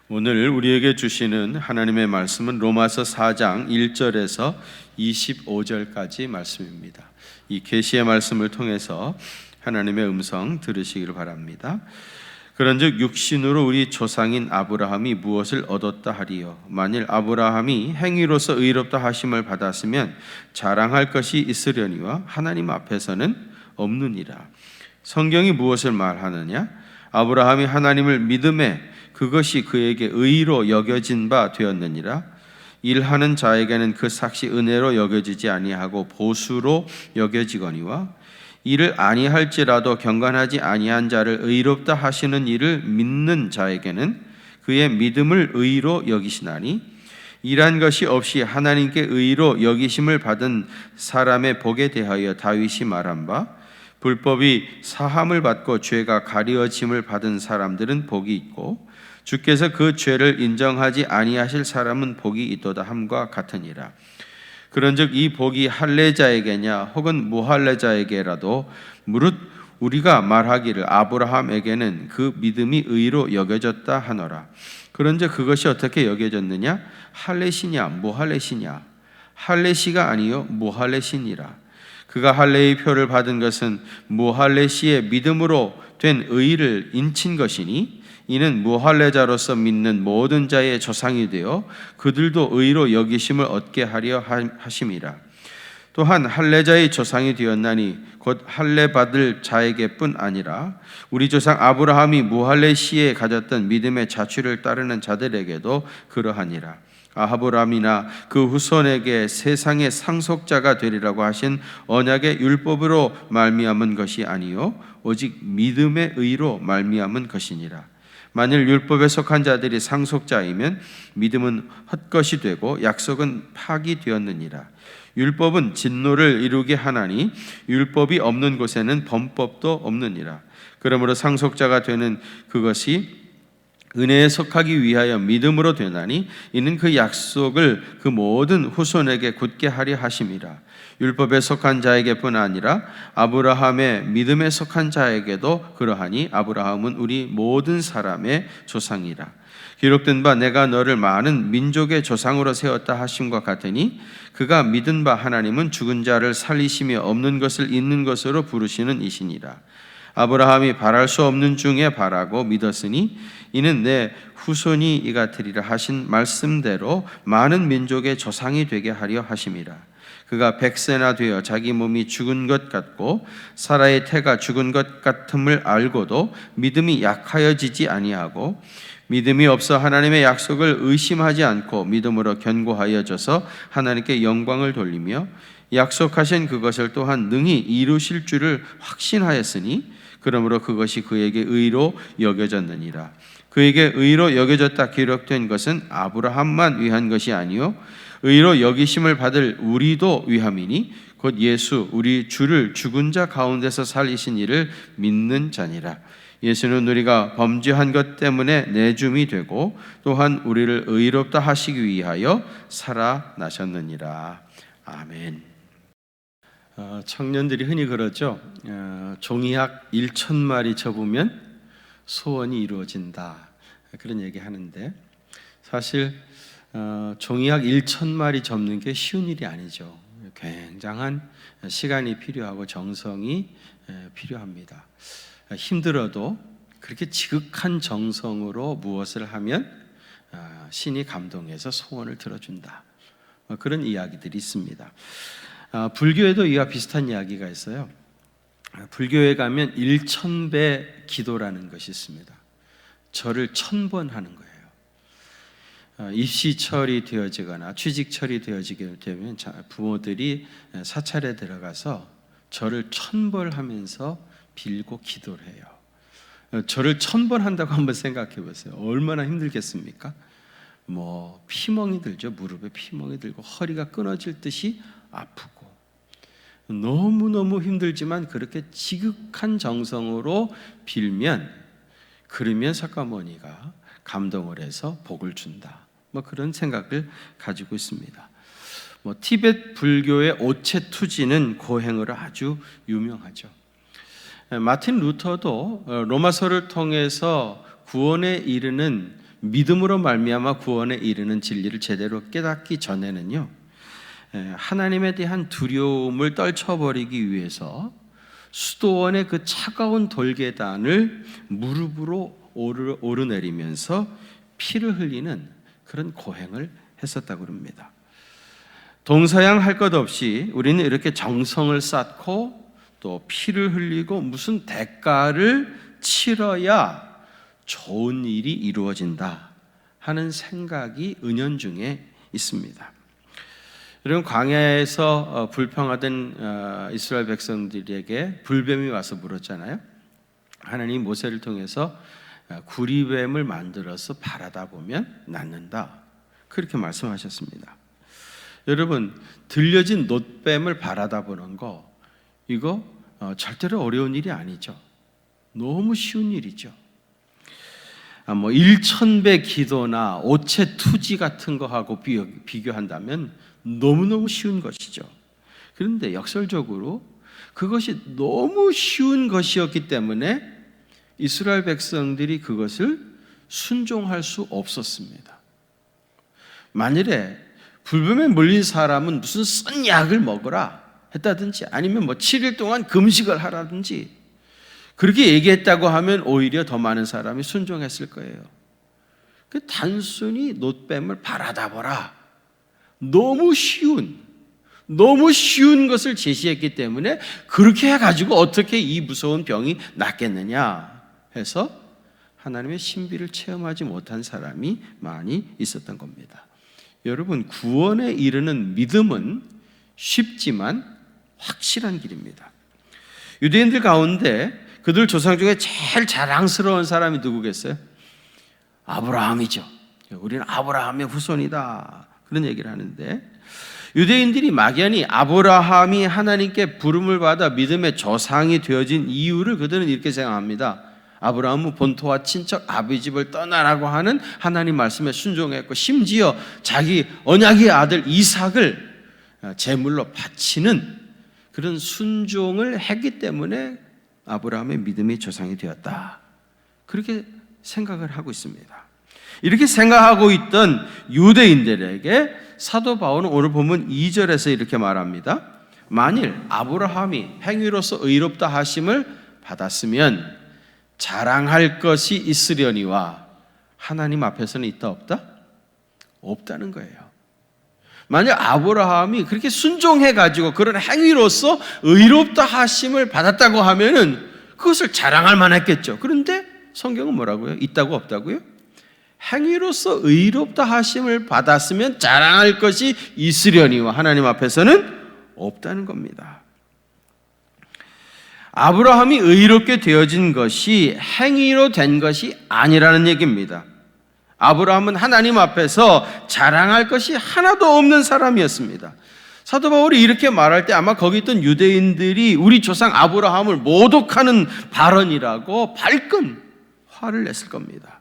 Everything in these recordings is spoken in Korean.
오늘 우리에게 주시는 하나님의 말씀은 로마서 4장 1절에서 25절까지 말씀입니다. 이 계시의 말씀을 통해서 하나님의 음성 들으시기를 바랍니다. 그런즉 육신으로 우리 조상인 아브라함이 무엇을 얻었다 하리요? 만일 아브라함이 행위로서 의롭다 하심을 받았으면 자랑할 것이 있으려니와 하나님 앞에서는 없느니라. 성경이 무엇을 말하느냐? 아브라함이 하나님을 믿음에 그것이 그에게 의로 여겨진 바 되었느니라. 일하는 자에게는 그 삭시 은혜로 여겨지지 아니하고 보수로 여겨지거니와 일을 아니할지라도 경건하지 아니한 자를 의롭다 하시는 일을 믿는 자에게는 그의 믿음을 의로 여기시나니, 일한 것이 없이 하나님께 의로 여기심을 받은 사람의 복에 대하여 다윗이 말한 바, 불법이 사함을 받고 죄가 가려짐을 받은 사람들은 복이 있고 주께서 그 죄를 인정하지 아니하실 사람은 복이 있도다 함과 같으니라. 그런즉 이 복이 할례자에게냐 혹은 무할례자에게라도 무릇 우리가 말하기를 아브라함에게는 그 믿음이 의로 여겨졌다 하노라. 그런즉 그것이 어떻게 여겨졌느냐? 할례시냐 무할례시냐? 할례시가 아니요 무할례시니라. 그가 할례의 표를 받은 것은 무할례시의 믿음으로 된 의를 인친 것이니, 이는 무할례자로서 믿는 모든 자의 조상이 되어 그들도 의로 여기심을 얻게 하려 하심이라. 또한 할례자의 조상이 되었나니 곧 할례 받을 자에게뿐 아니라 우리 조상 아브라함이 무할례 시에 가졌던 믿음의 자취를 따르는 자들에게도 그러하니라. 아브라함이나 그 후손에게 세상의 상속자가 되리라고 하신 언약의 율법으로 말미암은 것이 아니요 오직 믿음의 의로 말미암은 것이니라. 만일 율법에 속한 자들이 상속자이면 믿음은 헛것이 되고 약속은 파기되었느니라. 율법은 진노를 이루게 하나니 율법이 없는 곳에는 범법도 없느니라. 그러므로 상속자가 되는 그것이 은혜에 속하기 위하여 믿음으로 되나니, 이는 그 약속을 그 모든 후손에게 굳게 하려 하심이라. 율법에 속한 자에게뿐 아니라 아브라함의 믿음에 속한 자에게도 그러하니 아브라함은 우리 모든 사람의 조상이라. 기록된 바 내가 너를 많은 민족의 조상으로 세웠다 하심과 같으니, 그가 믿은 바 하나님은 죽은 자를 살리시며 없는 것을 있는 것으로 부르시는 이시니라. 아브라함이 바랄 수 없는 중에 바라고 믿었으니 이는 내 후손이 이같으리라 하신 말씀대로 많은 민족의 조상이 되게 하려 하심이라. 그가 100세나 되어 자기 몸이 죽은 것 같고 사라의 태가 죽은 것 같음을 알고도 믿음이 약하여지지 아니하고 믿음이 없어 하나님의 약속을 의심하지 않고 믿음으로 견고하여져서 하나님께 영광을 돌리며 약속하신 그것을 또한 능히 이루실 줄을 확신하였으니, 그러므로 그것이 그에게 의로 여겨졌느니라. 그에게 의로 여겨졌다 기록된 것은 아브라함만 위한 것이 아니요 의로 여기심을 받을 우리도 위함이니, 곧 예수 우리 주를 죽은 자 가운데서 살리신 이를 믿는 자니라. 예수는 우리가 범죄한 것 때문에 내줌이 되고 또한 우리를 의롭다 하시기 위하여 살아나셨느니라. 아멘. 청년들이 흔히 그러죠. 종이약 1,000마리 접으면 소원이 이루어진다, 그런 얘기 하는데, 사실 종이약 1,000마리 접는 게 쉬운 일이 아니죠. 굉장한 시간이 필요하고 정성이 필요합니다. 힘들어도 그렇게 지극한 정성으로 무엇을 하면 신이 감동해서 소원을 들어준다, 그런 이야기들이 있습니다. 불교에도 이와 비슷한 이야기가 있어요. 불교에 가면 1,000배 기도라는 것이 있습니다. 절을 1,000번 하는 거예요. 입시철이 되어지거나 취직철이 되어지게 되면 부모들이 사찰에 들어가서 절을 1,000번 하면서 빌고 기도를 해요. 절을 1,000번 한다고 한번 생각해 보세요. 얼마나 힘들겠습니까? 피멍이 들죠. 무릎에 피멍이 들고 허리가 끊어질 듯이 아프고 너무너무 힘들지만 그렇게 지극한 정성으로 빌면, 그러면 석가모니가 감동을 해서 복을 준다, 그런 생각을 가지고 있습니다. 티베트 불교의 오체투지는 고행으로 아주 유명하죠. 마틴 루터도 로마서를 통해서 구원에 이르는 믿음으로 말미암아 구원에 이르는 진리를 제대로 깨닫기 전에는요, 하나님에 대한 두려움을 떨쳐버리기 위해서 수도원의 그 차가운 돌계단을 무릎으로 오르내리면서 피를 흘리는 그런 고행을 했었다고 합니다. 동서양 할 것 없이 우리는 이렇게 정성을 쌓고 또 피를 흘리고 무슨 대가를 치러야 좋은 일이 이루어진다 하는 생각이 은연중에 있습니다. 여러분, 광야에서 불평하던 이스라엘 백성들에게 불뱀이 와서 물었잖아요. 하나님 모세를 통해서 구리뱀을 만들어서 바라다 보면 낫는다, 그렇게 말씀하셨습니다. 여러분, 들려진 놋뱀을 바라다 보는 거, 이거 절대로 어려운 일이 아니죠. 너무 쉬운 일이죠. 1000배 기도나 오체 투지 같은 거하고 비교한다면 너무너무 쉬운 것이죠. 그런데 역설적으로 그것이 너무 쉬운 것이었기 때문에 이스라엘 백성들이 그것을 순종할 수 없었습니다. 만일에 불뱀에 물린 사람은 무슨 쓴 약을 먹으라 했다든지 아니면 7일 동안 금식을 하라든지 그렇게 얘기했다고 하면 오히려 더 많은 사람이 순종했을 거예요. 단순히 놋뱀을 바라다 보라, 너무 쉬운 것을 제시했기 때문에 그렇게 해가지고 어떻게 이 무서운 병이 낫겠느냐 해서 하나님의 신비를 체험하지 못한 사람이 많이 있었던 겁니다. 여러분, 구원에 이르는 믿음은 쉽지만 확실한 길입니다. 유대인들 가운데 그들 조상 중에 제일 자랑스러운 사람이 누구겠어요? 아브라함이죠. 우리는 아브라함의 후손이다, 그런 얘기를 하는데, 유대인들이 막연히 아브라함이 하나님께 부름을 받아 믿음의 조상이 되어진 이유를 그들은 이렇게 생각합니다. 아브라함은 본토와 친척 아비집을 떠나라고 하는 하나님 말씀에 순종했고, 심지어 자기 언약의 아들 이삭을 제물로 바치는 그런 순종을 했기 때문에 아브라함의 믿음의 조상이 되었다, 그렇게 생각을 하고 있습니다. 이렇게 생각하고 있던 유대인들에게 사도 바울은 오늘 본문 2절에서 이렇게 말합니다. 만일 아브라함이 행위로서 의롭다 하심을 받았으면 자랑할 것이 있으려니와 하나님 앞에서는 있다 없다? 없다는 거예요. 만약 아브라함이 그렇게 순종해가지고 그런 행위로서 의롭다 하심을 받았다고 하면은 그것을 자랑할 만했겠죠. 그런데 성경은 뭐라고요? 있다고 없다고요? 행위로서 의롭다 하심을 받았으면 자랑할 것이 있으려니와 하나님 앞에서는 없다는 겁니다. 아브라함이 의롭게 되어진 것이 행위로 된 것이 아니라는 얘기입니다. 아브라함은 하나님 앞에서 자랑할 것이 하나도 없는 사람이었습니다. 사도 바울이 이렇게 말할 때 아마 거기 있던 유대인들이 우리 조상 아브라함을 모독하는 발언이라고 발끈 화를 냈을 겁니다.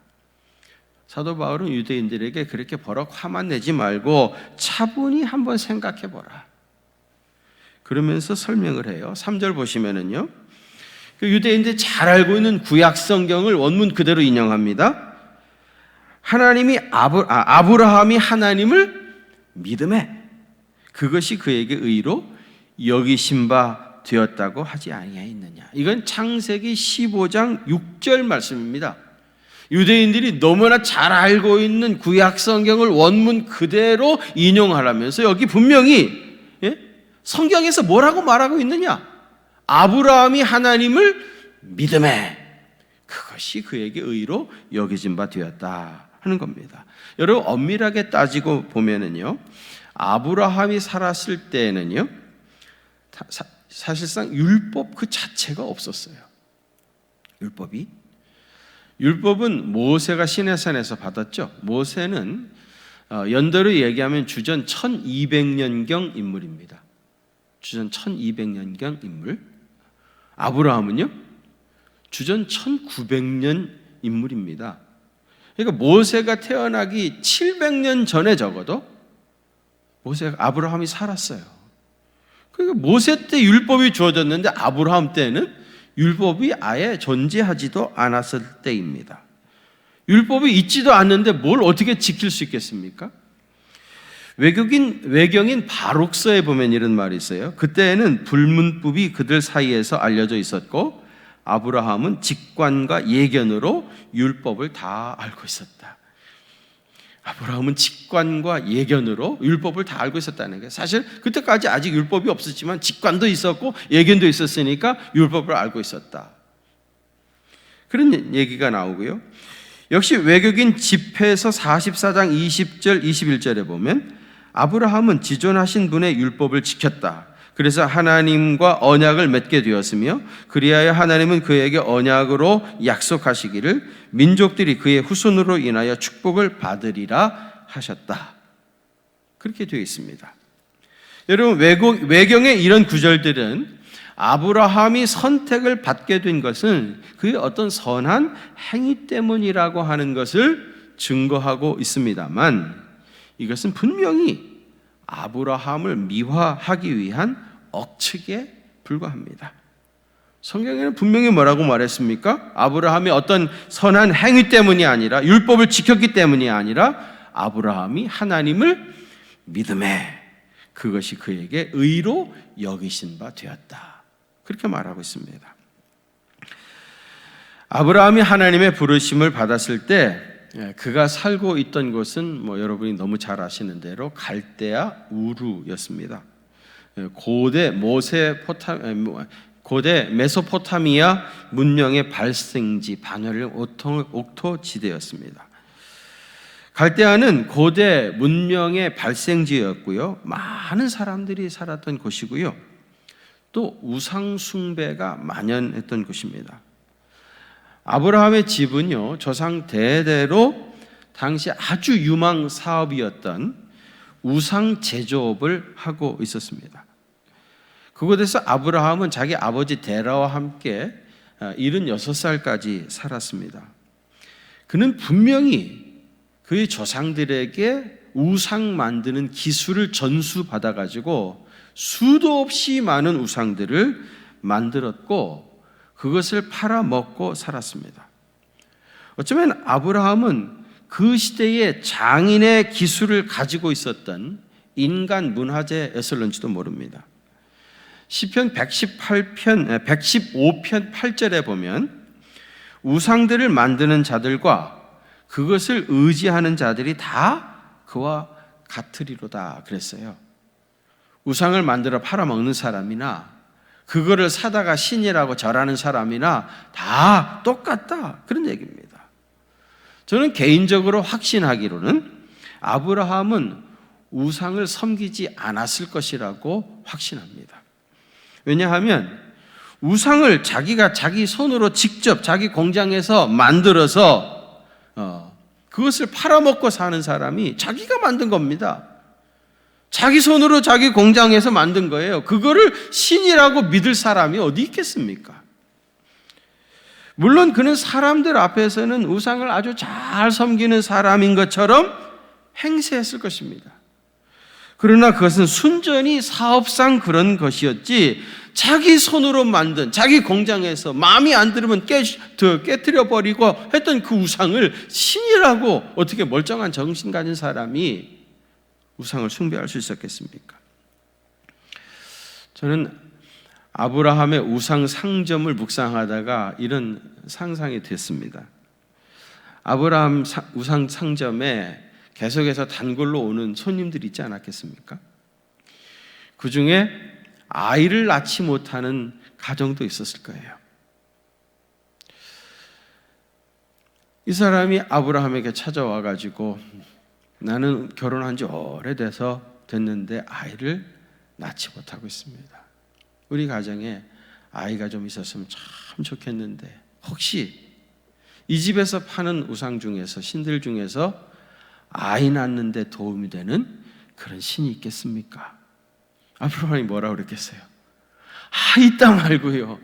사도 바울은 유대인들에게 그렇게 버럭 화만 내지 말고 차분히 한번 생각해 보라, 그러면서 설명을 해요. 3절 보시면은요, 유대인들이 잘 알고 있는 구약 성경을 원문 그대로 인용합니다. 하나님이 아브라함이 하나님을 믿음에 그것이 그에게 의로 여기신 바 되었다고 하지 아니하였느냐. 이건 창세기 15장 6절 말씀입니다. 유대인들이 너무나 잘 알고 있는 구약 성경을 원문 그대로 인용하라면서 여기 분명히 성경에서 뭐라고 말하고 있느냐? 아브라함이 하나님을 믿음에 그것이 그에게 의로 여겨진 바 되었다 하는 겁니다. 여러분, 엄밀하게 따지고 보면은요, 아브라함이 살았을 때에는요, 사실상 율법 그 자체가 없었어요. 율법은 모세가 시내산에서 받았죠. 모세는 연대로 얘기하면 주전 1200년경 인물입니다. 주전 1200년경 인물. 아브라함은요, 주전 1900년 인물입니다. 그러니까 모세가 태어나기 700년 전에 적어도 아브라함이 살았어요. 그러니까 모세 때 율법이 주어졌는데 아브라함 때는 율법이 아예 존재하지도 않았을 때입니다. 율법이 있지도 않는데 뭘 어떻게 지킬 수 있겠습니까? 외경인 바록서에 보면 이런 말이 있어요. 그때에는 불문법이 그들 사이에서 알려져 있었고 아브라함은 직관과 예견으로 율법을 다 알고 있었다. 아브라함은 직관과 예견으로 율법을 다 알고 있었다는 거예요. 사실 그때까지 아직 율법이 없었지만 직관도 있었고 예견도 있었으니까 율법을 알고 있었다. 그런 얘기가 나오고요. 역시 외국인 집회서 44장 20절 21절에 보면 아브라함은 지존하신 분의 율법을 지켰다. 그래서 하나님과 언약을 맺게 되었으며 그리하여 하나님은 그에게 언약으로 약속하시기를 민족들이 그의 후손으로 인하여 축복을 받으리라 하셨다. 그렇게 되어 있습니다. 여러분, 외경의 이런 구절들은 아브라함이 선택을 받게 된 것은 그의 어떤 선한 행위 때문이라고 하는 것을 증거하고 있습니다만 이것은 분명히 아브라함을 미화하기 위한 억측에 불과합니다. 성경에는 분명히 뭐라고 말했습니까? 아브라함이 어떤 선한 행위 때문이 아니라 율법을 지켰기 때문이 아니라 아브라함이 하나님을 믿음에 그것이 그에게 의로 여기신 바 되었다. 그렇게 말하고 있습니다. 아브라함이 하나님의 부르심을 받았을 때 그가 살고 있던 곳은 여러분이 너무 잘 아시는 대로 갈대아 우르였습니다. 고대 메소포타미아 문명의 발생지 반열의 옥토지대였습니다. 갈대아는 고대 문명의 발생지였고요. 많은 사람들이 살았던 곳이고요. 또 우상 숭배가 만연했던 곳입니다. 아브라함의 집은요, 조상 대대로 당시 아주 유망 사업이었던 우상 제조업을 하고 있었습니다. 그곳에서 아브라함은 자기 아버지 데라와 함께 76살까지 살았습니다. 그는 분명히 그의 조상들에게 우상 만드는 기술을 전수받아가지고 수도 없이 많은 우상들을 만들었고 그것을 팔아먹고 살았습니다. 어쩌면 아브라함은 그 시대의 장인의 기술을 가지고 있었던 인간 문화재였을런지도 모릅니다. 시편 115편 8절에 보면 우상들을 만드는 자들과 그것을 의지하는 자들이 다 그와 같으리로다 그랬어요. 우상을 만들어 팔아먹는 사람이나 그거를 사다가 신이라고 절하는 사람이나 다 똑같다 그런 얘기입니다. 저는 개인적으로 확신하기로는 아브라함은 우상을 섬기지 않았을 것이라고 확신합니다. 왜냐하면 우상을 자기가 자기 손으로 직접 자기 공장에서 만들어서 그것을 팔아먹고 사는 사람이 자기가 만든 겁니다. 자기 손으로 자기 공장에서 만든 거예요. 그거를 신이라고 믿을 사람이 어디 있겠습니까? 물론 그는 사람들 앞에서는 우상을 아주 잘 섬기는 사람인 것처럼 행세했을 것입니다. 그러나 그것은 순전히 사업상 그런 것이었지 자기 손으로 만든 자기 공장에서 마음이 안 들으면 깨뜨려 버리고 했던 그 우상을 신이라고 어떻게 멀쩡한 정신 가진 사람이 우상을 숭배할 수 있었겠습니까? 저는 아브라함의 우상 상점을 묵상하다가 이런 상상이 됐습니다. 아브라함 우상 상점에 계속해서 단골로 오는 손님들이 있지 않았겠습니까? 그 중에 아이를 낳지 못하는 가정도 있었을 거예요. 이 사람이 아브라함에게 찾아와 가지고 나는 결혼한 지 오래돼서 됐는데 아이를 낳지 못하고 있습니다. 우리 가정에 아이가 좀 있었으면 참 좋겠는데 혹시 이 집에서 파는 우상 중에서 신들 중에서 아이 낳는데 도움이 되는 그런 신이 있겠습니까? 아브라함이 뭐라고 그랬겠어요? 있다 말고요.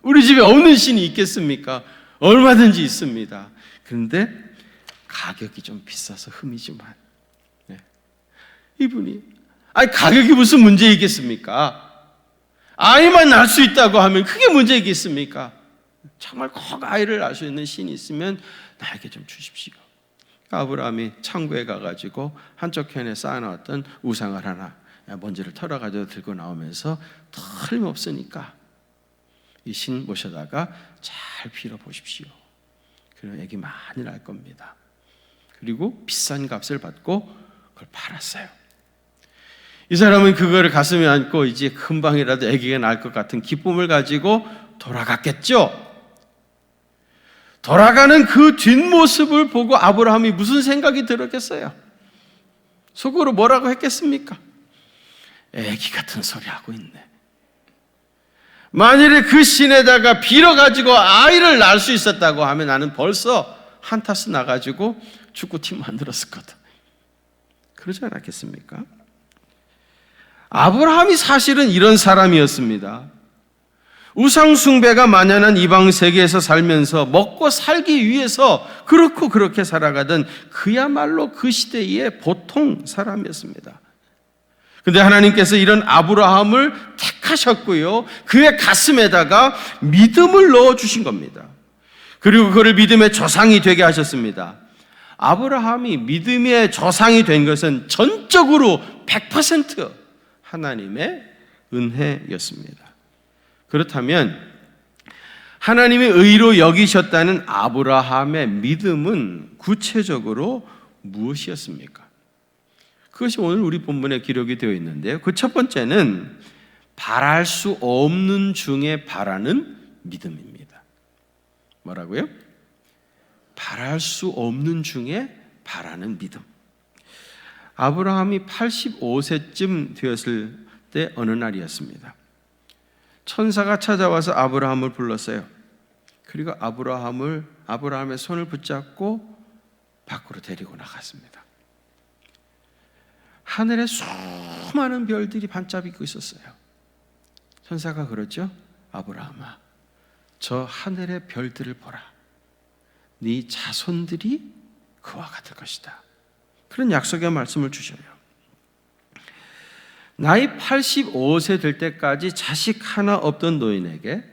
우리 집에 없는 신이 있겠습니까? 얼마든지 있습니다. 그런데 가격이 좀 비싸서 흠이지만 이분이 가격이 무슨 문제이겠습니까? 아이만 낳을 수 있다고 하면 그게 문제이겠습니까? 정말 꼭 아이를 낳을 수 있는 신이 있으면 나에게 좀 주십시오. 아브라함이 창고에 가가지고 한쪽 캔에 쌓아놨던 우상을 하나 먼지를 털어가지고 들고 나오면서 틀림없으니까 이 신 모셔다가 잘 빌어보십시오. 그럼 애기 많이 날 겁니다. 그리고 비싼 값을 받고 그걸 팔았어요. 이 사람은 그거를 가슴에 안고 이제 금방이라도 아기가 날 것 같은 기쁨을 가지고 돌아갔겠죠. 돌아가는 그 뒷모습을 보고 아브라함이 무슨 생각이 들었겠어요? 속으로 뭐라고 했겠습니까? 아기 같은 소리 하고 있네. 만일에 그 신에다가 빌어가지고 아이를 낳을 수 있었다고 하면 나는 벌써 한타스 나가지고 축구팀 만들었을 거다. 그러지 않았겠습니까? 아브라함이 사실은 이런 사람이었습니다. 우상숭배가 만연한 이방 세계에서 살면서 먹고 살기 위해서 그렇고 그렇게 살아가던 그야말로 그 시대의 보통 사람이었습니다. 그런데 하나님께서 이런 아브라함을 택하셨고요, 그의 가슴에다가 믿음을 넣어주신 겁니다. 그리고 그를 믿음의 조상이 되게 하셨습니다. 아브라함이 믿음의 조상이 된 것은 전적으로 100% 하나님의 은혜였습니다. 그렇다면 하나님의 의로 여기셨다는 아브라함의 믿음은 구체적으로 무엇이었습니까? 그것이 오늘 우리 본문에 기록이 되어 있는데요. 그 첫 번째는 바랄 수 없는 중에 바라는 믿음입니다. 뭐라고요? 바랄 수 없는 중에 바라는 믿음. 아브라함이 85세쯤 되었을 때 어느 날이었습니다. 천사가 찾아와서 아브라함을 불렀어요. 그리고 아브라함의 손을 붙잡고 밖으로 데리고 나갔습니다. 하늘에 수많은 별들이 반짝이고 있었어요. 천사가 그러죠. 아브라함아, 저 하늘의 별들을 보라. 네 자손들이 그와 같을 것이다. 그런 약속의 말씀을 주셔요. 나이 85세 될 때까지 자식 하나 없던 노인에게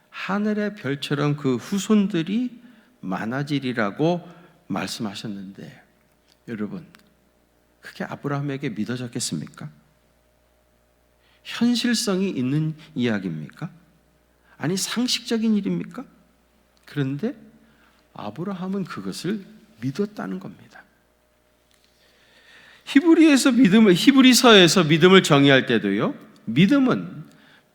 하늘의 별처럼 그 후손들이 많아지리라고 말씀하셨는데, 여러분, 그게 아브라함에게 믿어졌겠습니까? 현실성이 있는 이야기입니까? 아니, 상식적인 일입니까? 그런데 아브라함은 그것을 믿었다는 겁니다. 히브리서에서 믿음을 정의할 때도요, 믿음은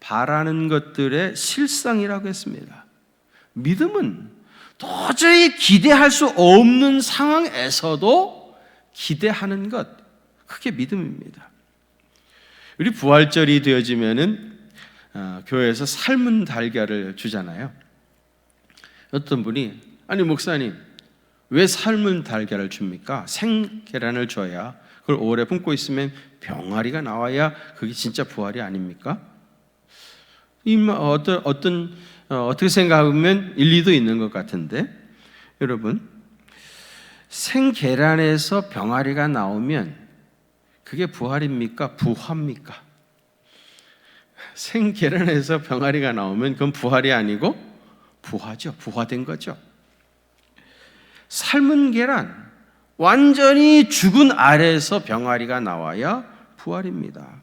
바라는 것들의 실상이라고 했습니다. 믿음은 도저히 기대할 수 없는 상황에서도 기대하는 것, 그게 믿음입니다. 우리 부활절이 되어지면은 교회에서 삶은 달걀을 주잖아요. 어떤 분이, 아니 목사님, 왜 삶은 달걀을 줍니까? 생 계란을 줘야, 그걸 오래 품고 있으면 병아리가 나와야 그게 진짜 부활이 아닙니까? 어떻게 생각하면 일리도 있는 것 같은데, 여러분, 생 계란에서 병아리가 나오면 그게 부활입니까? 부화입니까? 생 계란에서 병아리가 나오면 그건 부활이 아니고 부화죠. 부화된 거죠. 삶은 계란, 완전히 죽은 알에서 병아리가 나와야 부활입니다.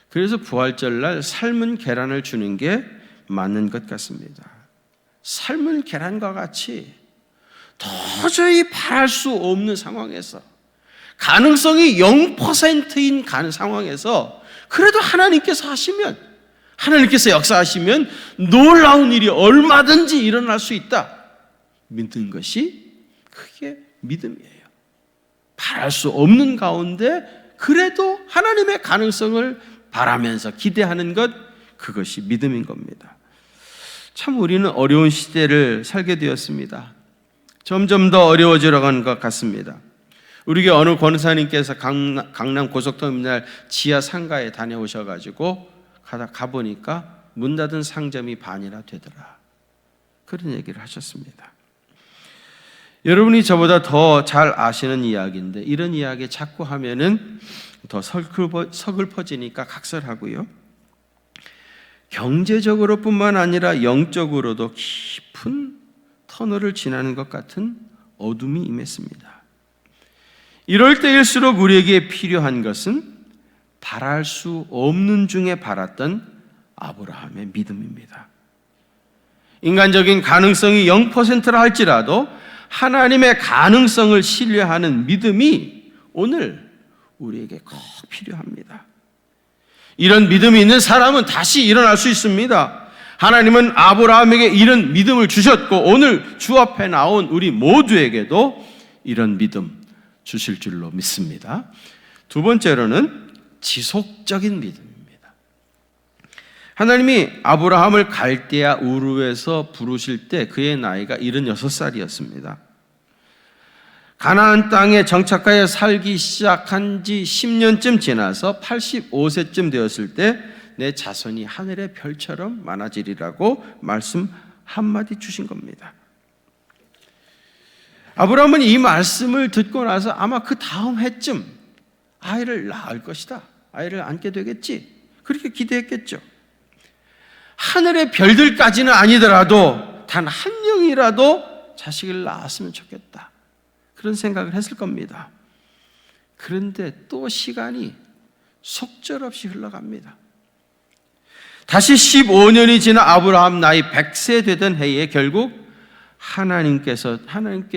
그래서 부활절날 삶은 계란을 주는 게 맞는 것 같습니다. 삶은 계란과 같이 도저히 바랄 수 없는 상황에서, 가능성이 0%인 상황에서 그래도 하나님께서 하시면, 하나님께서 역사하시면 놀라운 일이 얼마든지 일어날 수 있다 믿는 것이 그게 믿음이에요. 바랄 수 없는 가운데 그래도 하나님의 가능성을 바라면서 기대하는 것, 그것이 믿음인 겁니다. 참 우리는 어려운 시대를 살게 되었습니다. 점점 더 어려워져 가는 것 같습니다. 우리에게 어느 권사님께서 강남 고속터미널 지하 상가에 다녀오셔가지고 가보니까 문 닫은 상점이 반이나 되더라, 그런 얘기를 하셨습니다. 여러분이 저보다 더 잘 아시는 이야기인데, 이런 이야기 자꾸 하면은 더 서글퍼지니까 각설하고요, 경제적으로 뿐만 아니라 영적으로도 깊은 터널을 지나는 것 같은 어둠이 임했습니다. 이럴 때일수록 우리에게 필요한 것은 바랄 수 없는 중에 바랐던 아브라함의 믿음입니다. 인간적인 가능성이 0%라 할지라도 하나님의 가능성을 신뢰하는 믿음이 오늘 우리에게 꼭 필요합니다. 이런 믿음이 있는 사람은 다시 일어날 수 있습니다. 하나님은 아브라함에게 이런 믿음을 주셨고 오늘 주 앞에 나온 우리 모두에게도 이런 믿음 주실 줄로 믿습니다. 두 번째로는 지속적인 믿음입니다. 하나님이 아브라함을 갈대아 우르에서 부르실 때 그의 나이가 76살이었습니다. 가나안 땅에 정착하여 살기 시작한 지 10년쯤 지나서 85세쯤 되었을 때 내 자손이 하늘의 별처럼 많아지리라고 말씀 한마디 주신 겁니다. 아브라함은 이 말씀을 듣고 나서 아마 그 다음 해쯤 아이를 낳을 것이다, 아이를 안게 되겠지, 그렇게 기대했겠죠. 하늘의 별들까지는 아니더라도 단 한 명이라도 자식을 낳았으면 좋겠다, 그런 생각을 했을 겁니다. 그런데 또 시간이 속절없이 흘러갑니다. 다시 15년이 지나 아브라함 나이 100세 되던 해에 결국 하나님께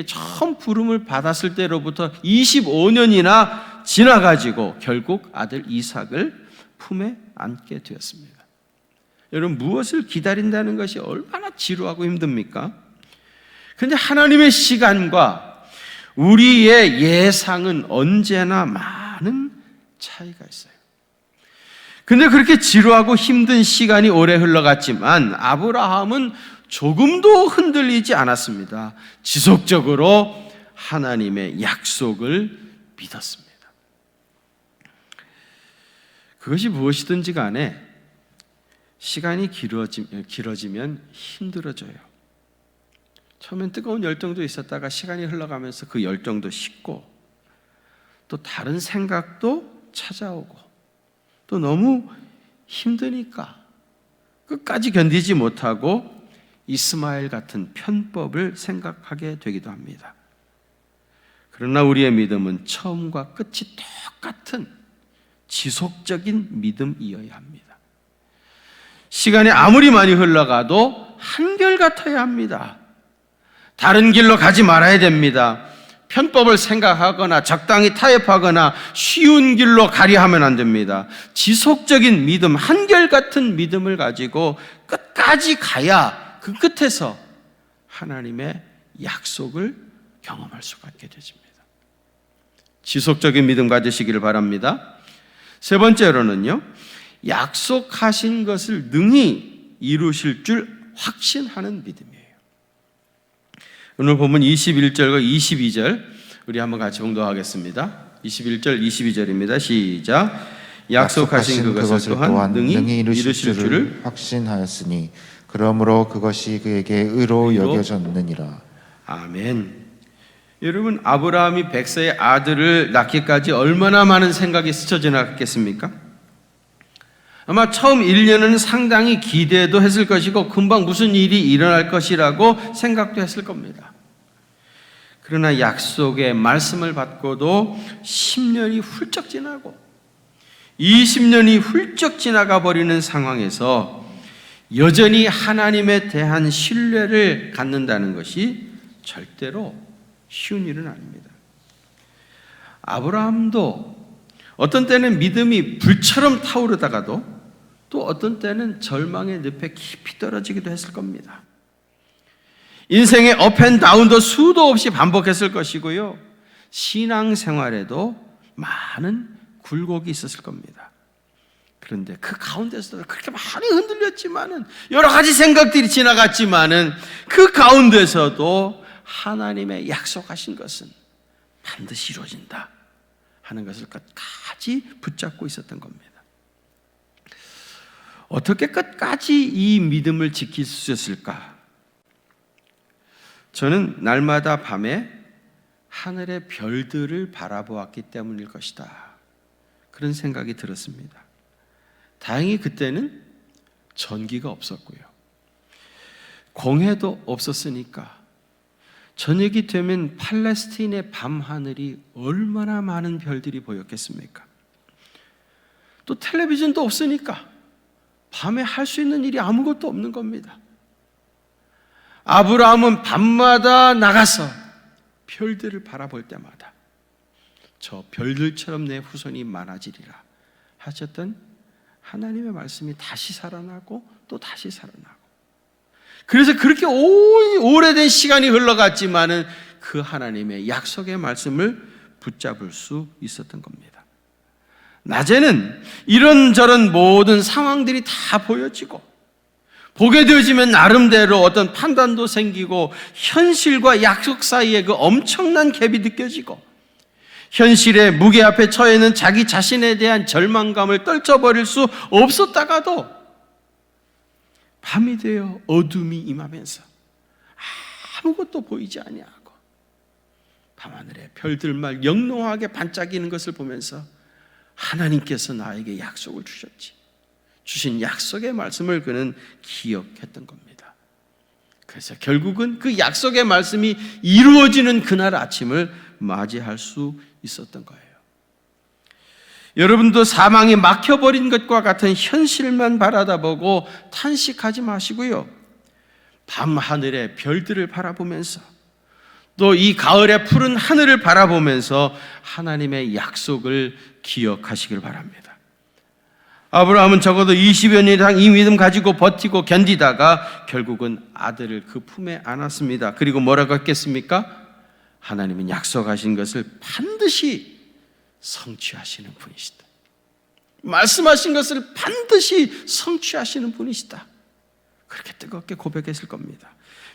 처음 부름을 받았을 때로부터 25년이나 지나가지고 결국 아들 이삭을 품에 안게 되었습니다. 여러분, 무엇을 기다린다는 것이 얼마나 지루하고 힘듭니까? 그런데 하나님의 시간과 우리의 예상은 언제나 많은 차이가 있어요. 근데 그렇게 지루하고 힘든 시간이 오래 흘러갔지만 아브라함은 조금도 흔들리지 않았습니다. 지속적으로 하나님의 약속을 믿었습니다. 그것이 무엇이든지 간에 시간이 길어지면 힘들어져요. 처음엔 뜨거운 열정도 있었다가 시간이 흘러가면서 그 열정도 식고 또 다른 생각도 찾아오고 또 너무 힘드니까 끝까지 견디지 못하고 이스마엘 같은 편법을 생각하게 되기도 합니다. 그러나 우리의 믿음은 처음과 끝이 똑같은 지속적인 믿음이어야 합니다. 시간이 아무리 많이 흘러가도 한결같아야 합니다. 다른 길로 가지 말아야 됩니다. 편법을 생각하거나 적당히 타협하거나 쉬운 길로 가려 하면 안 됩니다. 지속적인 믿음, 한결같은 믿음을 가지고 끝까지 가야 그 끝에서 하나님의 약속을 경험할 수가 있게 되십니다. 지속적인 믿음 가지시기를 바랍니다. 세 번째로는요, 약속하신 것을 능히 이루실 줄 확신하는 믿음이에요. 오늘 보면 21절과 22절 우리 한번 같이 봉독하겠습니다. 21절, 22절입니다. 시작. 약속하신 그것을 또한 능히 이루실 줄을 확신하였으니 그러므로 그것이 그에게 의로 여겨졌느니라. 아멘. 여러분, 아브라함이 100세의 아들을 낳기까지 얼마나 많은 생각이 스쳐 지나갔겠습니까? 아마 처음 1년은 상당히 기대도 했을 것이고 금방 무슨 일이 일어날 것이라고 생각도 했을 겁니다. 그러나 약속의 말씀을 받고도 10년이 훌쩍 지나고 20년이 훌쩍 지나가 버리는 상황에서 여전히 하나님에 대한 신뢰를 갖는다는 것이 절대로 쉬운 일은 아닙니다. 아브라함도 어떤 때는 믿음이 불처럼 타오르다가도 또 어떤 때는 절망의 늪에 깊이 떨어지기도 했을 겁니다. 인생의 업앤다운도 수도 없이 반복했을 것이고요. 신앙생활에도 많은 굴곡이 있었을 겁니다. 그런데 그 가운데서도 그렇게 많이 흔들렸지만은 여러 가지 생각들이 지나갔지만은 그 가운데서도 하나님의 약속하신 것은 반드시 이루어진다 하는 것을 끝까지 붙잡고 있었던 겁니다. 어떻게 끝까지 이 믿음을 지킬 수 있었을까? 저는 날마다 밤에 하늘의 별들을 바라보았기 때문일 것이다, 그런 생각이 들었습니다. 다행히 그때는 전기가 없었고요, 공해도 없었으니까 저녁이 되면 팔레스틴의 밤하늘이 얼마나 많은 별들이 보였겠습니까? 또 텔레비전도 없으니까 밤에 할 수 있는 일이 아무것도 없는 겁니다. 아브라함은 밤마다 나가서 별들을 바라볼 때마다 저 별들처럼 내 후손이 많아지리라 하셨던 하나님의 말씀이 다시 살아나고 또 다시 살아나고, 그래서 그렇게 오래된 시간이 흘러갔지만은 그 하나님의 약속의 말씀을 붙잡을 수 있었던 겁니다. 낮에는 이런저런 모든 상황들이 다 보여지고, 보게 되어지면 나름대로 어떤 판단도 생기고, 현실과 약속 사이에 그 엄청난 갭이 느껴지고, 현실의 무게 앞에 처해 있는 자기 자신에 대한 절망감을 떨쳐버릴 수 없었다가도 밤이 되어 어둠이 임하면서 아무것도 보이지 아니하고 밤하늘에 별들만 영롱하게 반짝이는 것을 보면서 하나님께서 나에게 약속을 주셨지, 주신 약속의 말씀을 그는 기억했던 겁니다. 그래서 결국은 그 약속의 말씀이 이루어지는 그날 아침을 맞이할 수 있었던 거예요. 여러분도 사망이 막혀버린 것과 같은 현실만 바라다보고 탄식하지 마시고요, 밤하늘의 별들을 바라보면서 또 이 가을의 푸른 하늘을 바라보면서 하나님의 약속을 기억하시길 바랍니다. 아브라함은 적어도 20여 년 이상 이 믿음 가지고 버티고 견디다가 결국은 아들을 그 품에 안았습니다. 그리고 뭐라고 했겠습니까? 하나님은 약속하신 것을 반드시 성취하시는 분이시다. 말씀하신 것을 반드시 성취하시는 분이시다. 그렇게 뜨겁게 고백했을 겁니다.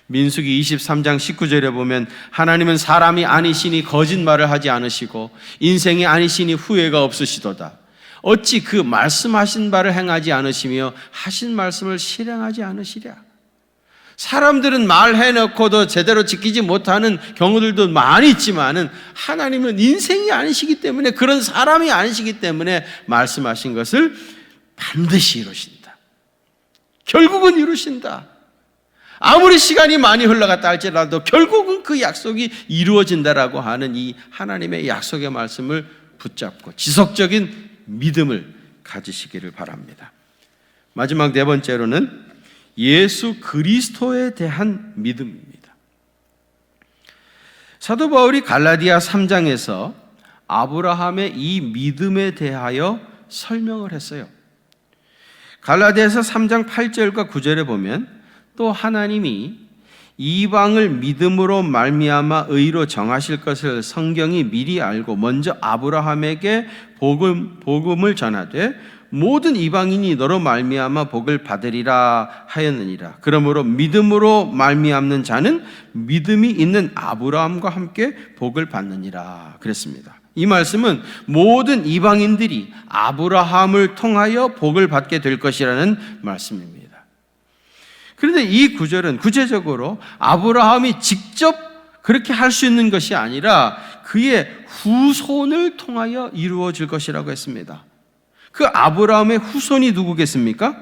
민수기 23장 19절에 보면 하나님은 사람이 아니시니 거짓말을 하지 않으시고 인생이 아니시니 후회가 없으시도다. 어찌 그 말씀하신 바를 행하지 않으시며 하신 말씀을 실행하지 않으시랴. 사람들은 말해놓고도 제대로 지키지 못하는 경우들도 많이 있지만은 하나님은 인생이 아니시기 때문에, 그런 사람이 아니시기 때문에 말씀하신 것을 반드시 이루신다. 결국은 이루신다. 아무리 시간이 많이 흘러갔다 할지라도 결국은 그 약속이 이루어진다라고 하는 이 하나님의 약속의 말씀을 붙잡고 지속적인 믿음을 가지시기를 바랍니다. 마지막 네 번째로는 예수 그리스도에 대한 믿음입니다. 사도 바울이 갈라디아 3장에서 아브라함의 이 믿음에 대하여 설명을 했어요. 갈라디아서 3장 8절과 9절에 보면 또 하나님이 이방을 믿음으로 말미암아 의로 정하실 것을 성경이 미리 알고 먼저 아브라함에게 복음을 전하되 모든 이방인이 너로 말미암아 복을 받으리라 하였느니라. 그러므로 믿음으로 말미암는 자는 믿음이 있는 아브라함과 함께 복을 받느니라 그랬습니다. 이 말씀은 모든 이방인들이 아브라함을 통하여 복을 받게 될 것이라는 말씀입니다. 그런데 이 구절은 구체적으로 아브라함이 직접 그렇게 할 수 있는 것이 아니라 그의 후손을 통하여 이루어질 것이라고 했습니다. 그 아브라함의 후손이 누구겠습니까?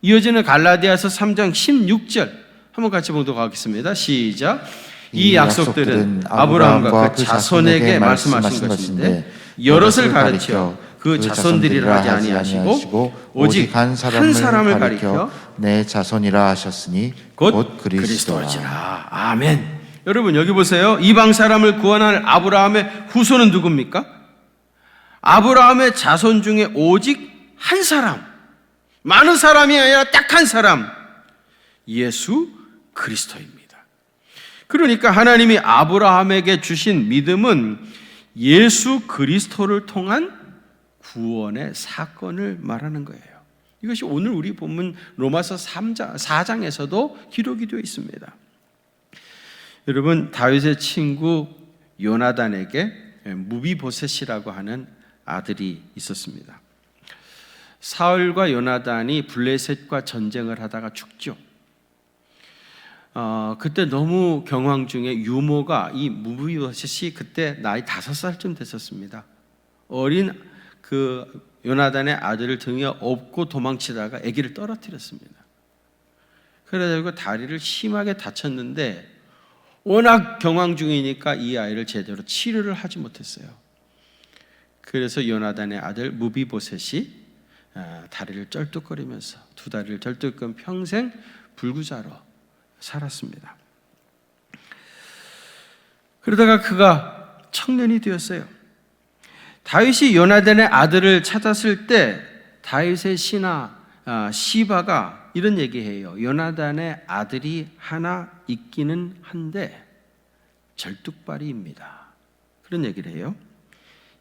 이어지는 갈라디아서 3장 16절 한번 같이 보도록 하겠습니다. 시작. 이 약속들은 아브라함과 그 자손에게 말씀하신 것인데 여럿을 가리켜 그 자손들이라 하지 아니하시고 오직 한 사람을 가리켜 내 자손이라 하셨으니 곧 그리스도라. 아멘. 여러분 여기 보세요. 이방 사람을 구원할 아브라함의 후손은 누굽니까? 아브라함의 자손 중에 오직 한 사람, 많은 사람이 아니라 딱 한 사람, 예수 그리스도입니다. 그러니까 하나님이 아브라함에게 주신 믿음은 예수 그리스도를 통한 구원의 사건을 말하는 거예요. 이것이 오늘 우리 본문 로마서 4장에서도 기록이 되어 있습니다. 여러분 다윗의 친구 요나단에게 무비보셋이라고 하는 아들이 있었습니다. 사울과 요나단이 블레셋과 전쟁을 하다가 죽죠. 그때 너무 경황 중에 유모가 이 무비보셋이 그때 나이 5살쯤 됐었습니다. 어린 그 요나단의 아들을 등에 업고 도망치다가 아기를 떨어뜨렸습니다. 그래가지고 다리를 심하게 다쳤는데 워낙 경황 중이니까 이 아이를 제대로 치료를 하지 못했어요. 그래서 요나단의 아들 무비보셋이 다리를 쩔뚝거리면서 두 다리를 쩔뚝거리며 평생 불구자로 살았습니다. 그러다가 그가 청년이 되었어요. 다윗이 요나단의 아들을 찾았을 때 다윗의 신하 시바가 이런 얘기해요. 요나단의 아들이 하나 있기는 한데 절뚝발이입니다. 그런 얘기를 해요.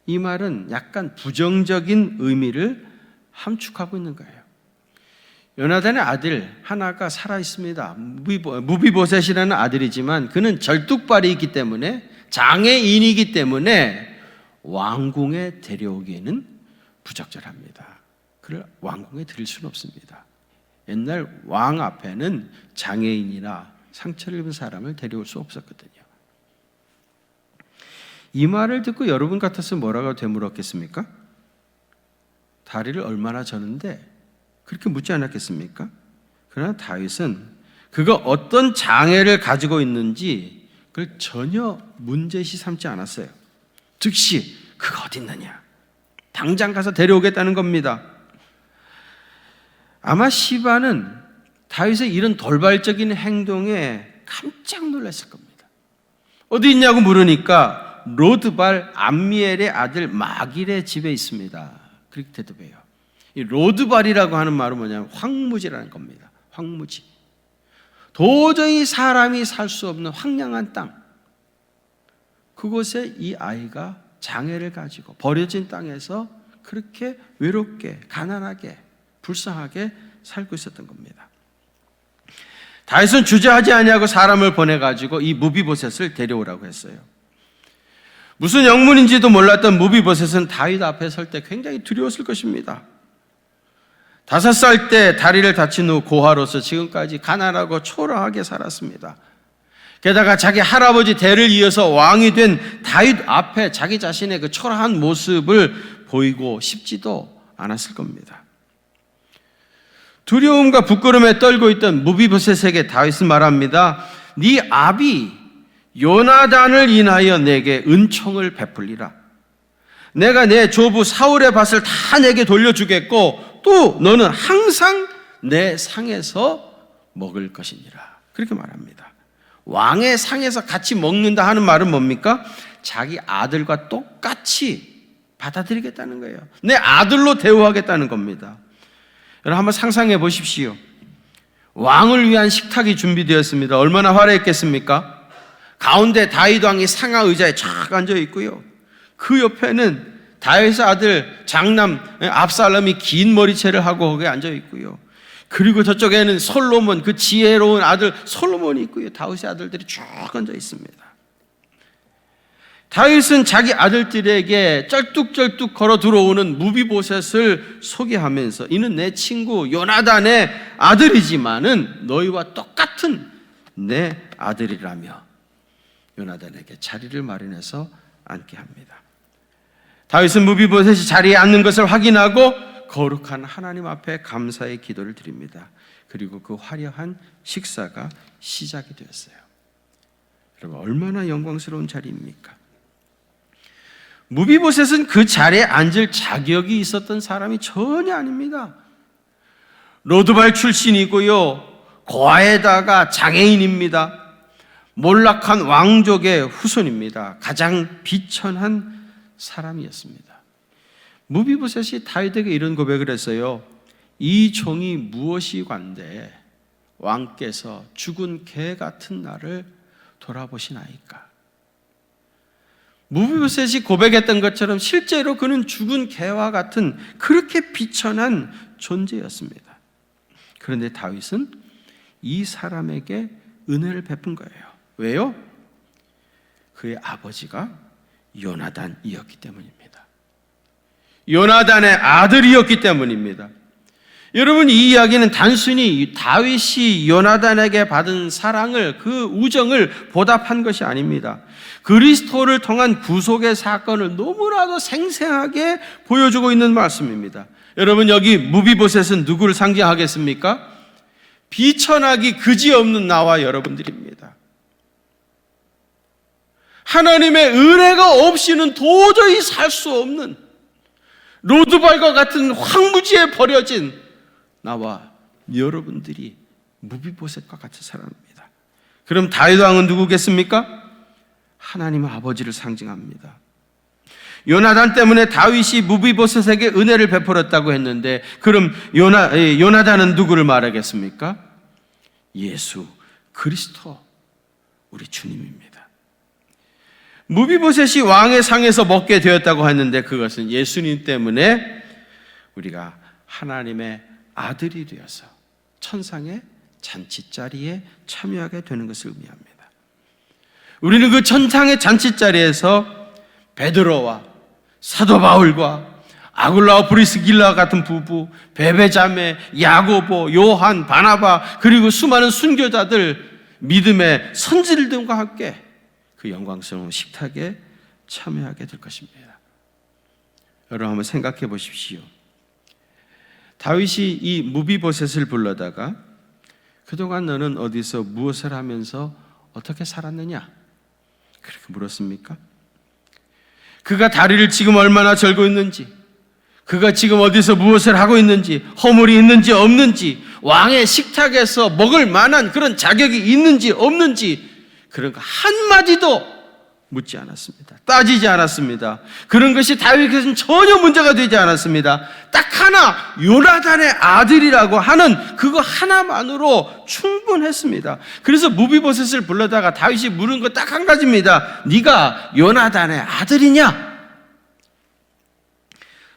이 말은 약간 부정적인 의미를 함축하고 있는 거예요. 요나단의 아들 하나가 살아 있습니다. 무비보셋이라는 아들이지만 그는 절뚝발이 있기 때문에, 장애인이기 때문에 왕궁에 데려오기에는 부적절합니다. 그를 왕궁에 들일 수는 없습니다. 옛날 왕 앞에는 장애인이나 상처를 입은 사람을 데려올 수 없었거든요. 이 말을 듣고 여러분 같았으면 뭐라고 되물었겠습니까? 다리를 얼마나 저는데 그렇게 묻지 않았겠습니까? 그러나 다윗은 그가 어떤 장애를 가지고 있는지 그걸 전혀 문제시 삼지 않았어요. 즉시 그가 어디 있느냐, 당장 가서 데려오겠다는 겁니다. 아마 시바는 다윗의 이런 돌발적인 행동에 깜짝 놀랐을 겁니다. 어디 있냐고 물으니까 로드발 암미엘의 아들 마길의 집에 있습니다. 그렇게 대답해요. 이 로드발이라고 하는 말은 뭐냐면 황무지라는 겁니다. 황무지. 도저히 사람이 살 수 없는 황량한 땅. 그곳에 이 아이가 장애를 가지고 버려진 땅에서 그렇게 외롭게, 가난하게, 불쌍하게 살고 있었던 겁니다. 다윗은 주저하지 아니하고 사람을 보내가지고 이 무비보셋을 데려오라고 했어요. 무슨 영문인지도 몰랐던 무비보셋은 다윗 앞에 설 때 굉장히 두려웠을 것입니다. 5살 때 다리를 다친 후 고아로서 지금까지 가난하고 초라하게 살았습니다. 게다가 자기 할아버지 대를 이어서 왕이 된 다윗 앞에 자기 자신의 그 초라한 모습을 보이고 싶지도 않았을 겁니다. 두려움과 부끄러움에 떨고 있던 무비보셋에게 다윗은 말합니다. 네 아비 요나단을 인하여 내게 은총을 베풀리라. 내가 내 조부 사울의 밭을 다 내게 돌려주겠고 또 너는 항상 내 상에서 먹을 것이니라. 그렇게 말합니다. 왕의 상에서 같이 먹는다 하는 말은 뭡니까? 자기 아들과 똑같이 받아들이겠다는 거예요. 내 아들로 대우하겠다는 겁니다. 여러분 한번 상상해 보십시오. 왕을 위한 식탁이 준비되었습니다. 얼마나 화려했겠습니까? 가운데 다윗 왕이 상하 의자에 쫙 앉아 있고요. 그 옆에는 다윗의 아들 장남 압살롬이 긴 머리채를 하고 거기에 앉아 있고요. 그리고 저쪽에는 솔로몬, 그 지혜로운 아들 솔로몬이 있고요. 다윗의 아들들이 쭉 앉아 있습니다. 다윗은 자기 아들들에게 쩔뚝쩔뚝 걸어 들어오는 무비보셋을 소개하면서 이는 내 친구 요나단의 아들이지만은 너희와 똑같은 내 아들이라며 요나단에게 자리를 마련해서 앉게 합니다. 다윗은 무비보셋이 자리에 앉는 것을 확인하고 거룩한 하나님 앞에 감사의 기도를 드립니다. 그리고 그 화려한 식사가 시작이 되었어요. 여러분 얼마나 영광스러운 자리입니까? 무비보셋은 그 자리에 앉을 자격이 있었던 사람이 전혀 아닙니다. 로드발 출신이고요, 고아에다가 장애인입니다. 몰락한 왕족의 후손입니다. 가장 비천한 사람이었습니다. 무비보셋이 다윗에게 이런 고백을 했어요. 이 종이 무엇이 관대 왕께서 죽은 개 같은 나를 돌아보시나이까. 무비보셋이 고백했던 것처럼 실제로 그는 죽은 개와 같은 그렇게 비천한 존재였습니다. 그런데 다윗은 이 사람에게 은혜를 베푼 거예요. 왜요? 그의 아버지가 요나단이었기 때문입니다. 요나단의 아들이었기 때문입니다. 여러분 이 이야기는 단순히 다윗이 요나단에게 받은 사랑을, 그 우정을 보답한 것이 아닙니다. 그리스도를 통한 구속의 사건을 너무나도 생생하게 보여주고 있는 말씀입니다. 여러분 여기 무비보셋은 누구를 상징하겠습니까? 비천하기 그지없는 나와 여러분들입니다. 하나님의 은혜가 없이는 도저히 살 수 없는 로드발과 같은 황무지에 버려진 나와 여러분들이 무비보셋과 같은 사람입니다. 그럼 다윗 왕은 누구겠습니까? 하나님의 아버지를 상징합니다. 요나단 때문에 다윗이 무비보셋에게 은혜를 베풀었다고 했는데, 그럼 요나단은 누구를 말하겠습니까? 예수 그리스도, 우리 주님입니다. 무비보셋이 왕의 상에서 먹게 되었다고 했는데, 그것은 예수님 때문에 우리가 하나님의 아들이 되어서 천상의 잔치자리에 참여하게 되는 것을 의미합니다. 우리는 그 천상의 잔치자리에서 베드로와 사도 바울과 아굴라와 브리스길라와 같은 부부, 베베자매, 야고보, 요한, 바나바, 그리고 수많은 순교자들, 믿음의 선지들과 함께 그 영광스러운 식탁에 참여하게 될 것입니다. 여러분 한번 생각해 보십시오. 다윗이 이 무비보셋을 불러다가 그동안 너는 어디서 무엇을 하면서 어떻게 살았느냐? 그렇게 물었습니까? 그가 다리를 지금 얼마나 절고 있는지, 그가 지금 어디서 무엇을 하고 있는지, 허물이 있는지 없는지, 왕의 식탁에서 먹을 만한 그런 자격이 있는지 없는지, 그런 거 한마디도 묻지 않았습니다. 따지지 않았습니다. 그런 것이 다윗에게는 전혀 문제가 되지 않았습니다. 딱 하나, 요나단의 아들이라고 하는 그거 하나만으로 충분했습니다. 그래서 무비보셋을 불러다가 다윗이 물은 거 딱 한 가지입니다. 네가 요나단의 아들이냐?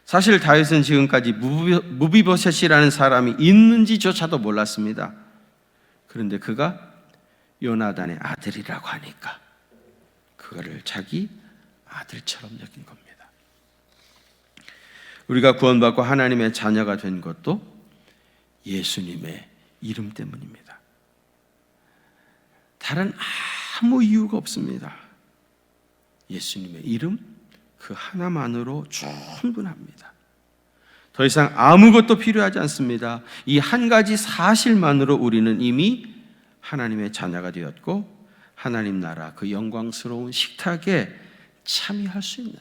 사실 다윗은 지금까지 무비보셋이라는 사람이 있는지조차도 몰랐습니다. 그런데 그가 요나단의 아들이라고 하니까 그거를 자기 아들처럼 여긴 겁니다. 우리가 구원받고 하나님의 자녀가 된 것도 예수님의 이름 때문입니다. 다른 아무 이유가 없습니다. 예수님의 이름 그 하나만으로 충분합니다. 더 이상 아무것도 필요하지 않습니다. 이 한 가지 사실만으로 우리는 이미 하나님의 자녀가 되었고 하나님 나라 그 영광스러운 식탁에 참여할 수 있는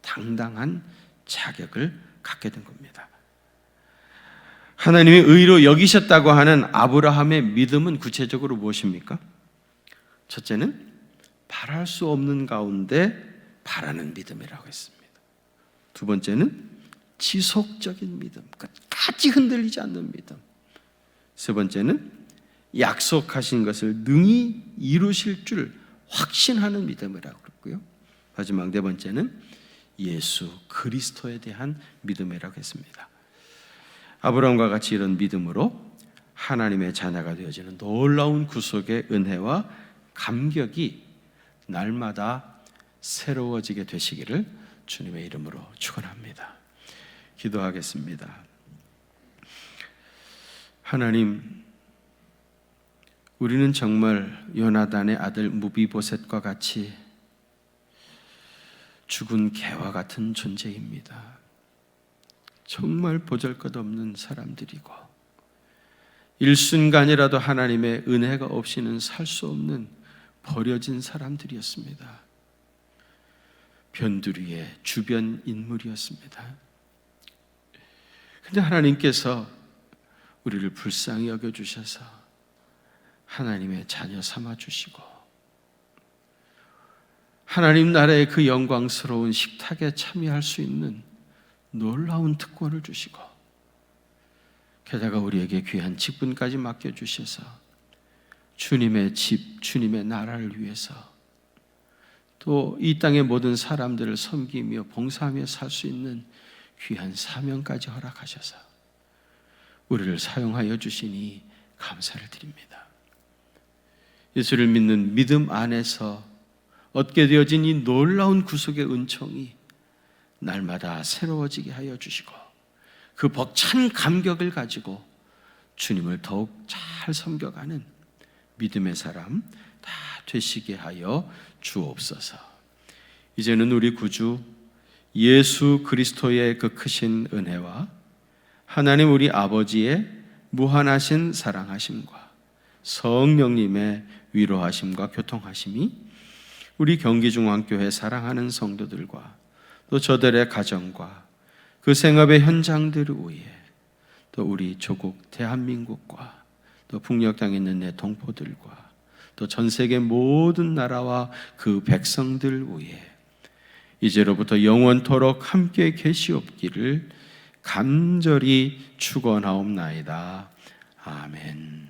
당당한 자격을 갖게 된 겁니다. 하나님이 의로 여기셨다고 하는 아브라함의 믿음은 구체적으로 무엇입니까? 첫째는 바랄 수 없는 가운데 바라는 믿음이라고 했습니다. 두 번째는 지속적인 믿음, 끝까지 흔들리지 않는 믿음. 세 번째는 약속하신 것을 능히 이루실 줄 확신하는 믿음이라고 그랬고요. 마지막 네 번째는 예수 그리스도에 대한 믿음이라고 했습니다. 아브라함과 같이 이런 믿음으로 하나님의 자녀가 되어지는 놀라운 구속의 은혜와 감격이 날마다 새로워지게 되시기를 주님의 이름으로 축원합니다. 기도하겠습니다. 하나님, 우리는 정말 요나단의 아들 무비보셋과 같이 죽은 개와 같은 존재입니다. 정말 보잘것없는 사람들이고 일순간이라도 하나님의 은혜가 없이는 살 수 없는 버려진 사람들이었습니다. 변두리의 주변 인물이었습니다. 그런데 하나님께서 우리를 불쌍히 여겨주셔서 하나님의 자녀 삼아주시고 하나님 나라의 그 영광스러운 식탁에 참여할 수 있는 놀라운 특권을 주시고 게다가 우리에게 귀한 직분까지 맡겨주셔서 주님의 집, 주님의 나라를 위해서 또 이 땅의 모든 사람들을 섬기며 봉사하며 살 수 있는 귀한 사명까지 허락하셔서 우리를 사용하여 주시니 감사를 드립니다. 예수를 믿는 믿음 안에서 얻게 되어진 이 놀라운 구속의 은총이 날마다 새로워지게 하여 주시고 그 벅찬 감격을 가지고 주님을 더욱 잘 섬겨가는 믿음의 사람 다 되시게 하여 주옵소서. 이제는 우리 구주 예수 그리스도의 그 크신 은혜와 하나님 우리 아버지의 무한하신 사랑하심과 성령님의 위로하심과 교통하심이 우리 경기중앙교회 사랑하는 성도들과 또 저들의 가정과 그 생업의 현장들을 위해 또 우리 조국 대한민국과 또 북녘 땅에 있는 내 동포들과 또 전 세계 모든 나라와 그 백성들 위해 이제로부터 영원토록 함께 계시옵기를 간절히 축원하옵나이다. 아멘.